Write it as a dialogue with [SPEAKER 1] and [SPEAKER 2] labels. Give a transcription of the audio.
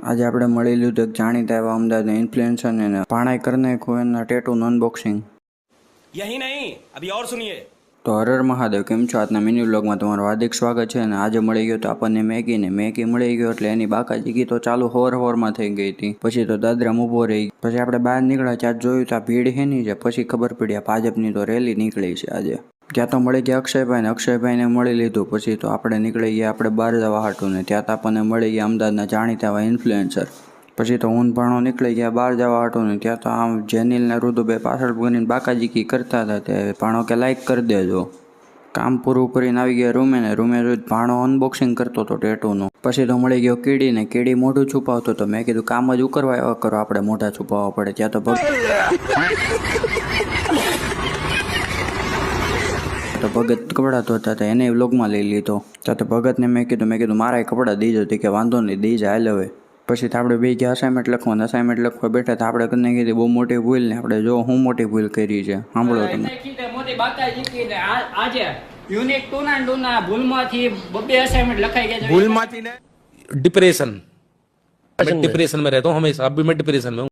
[SPEAKER 1] આજે આપણે મળી લીધું એક જાણીતા એવા અમદાવાદના ઇન્ફ્લુએન્સરને પાણાઈ કરી નાખ્યું એના ટેટૂનું અનબોક્સિંગ.
[SPEAKER 2] यही नहीं अभी और सुनिए.
[SPEAKER 1] તો હરર મહાદેવ, કેમ છો? આજના મિની વ્લોગમાં તમારું હાર્દિક સ્વાગત છે. અને આજે મળી ગયો તો આપણને મેગી મળી ગયો એટલે એની બાકાજી તો ચાલુ હોરમાં થઈ ગઈ હતી. પછી તો દાદરામાં ઊભો રહી. પછી આપણે બહાર નીકળ્યા ત્યાં જોયું તો આ ભીડ હેની છે. પછી ખબર પડી આ ભાજપની તો રેલી નીકળી છે આજે. ત્યાં તો મળી ગયા અક્ષયભાઈને મળી લીધું. પછી તો આપણે નીકળી ગયા આપણે બહાર જવા હાટું ને ત્યાં તો આપણને મળી ગયા અમદાવાદના જાણીતા એવા ઇન્ફ્લુએન્સર. પછી તો હું ભાણો નીકળી ગયા બહાર જવા હાટું ને ત્યાં તો આમ જેનિલ ને રુદુભાઈ પાછળ બનીને બાકાજીકી કરતા હતા. તે ભાણો કે લાઈક કરી દેજો. કામ પૂરું કરીને આવી ગયા રૂમે ભાણો અનબોક્સિંગ કરતો હતો ટેટુનું. પછી તો મળી ગયો કીડીને. કીડી મોઢું છુપાવતો હતો. મેં કીધું કામ જ ઉકરવા એવા કરો, આપણે મોઢા છુપાવવા પડે. ત્યાં તો ભગત કપડાં ધોતા હતા એને વ્લોગમાં લઈ લીધો. ત્યાં તો ભગતને મેં કીધું મારા કપડાં દીજો કે વાંધો નહીં દઈ જાય હાલ હવે. પછી આપણે બે ગયા અસાઇનમેન્ટ લખવા બેઠા હતા. આપણે કરીને કીધી બહુ મોટી ભૂલ ને આપણે જો હું મોટી ભૂલ કરી છે. સાંભળો તમે.
[SPEAKER 3] મોટી બાકાજી આજે યુનિક ટુના ભૂલમાંથી બબ્બે અસાઇનમેન્ટ લખાઈ ગયા છે.
[SPEAKER 4] भूलमाती ने डिप्रेशन में रहता हूँ हमेशा. अब भी मैं डिप्रेशन में हूँ.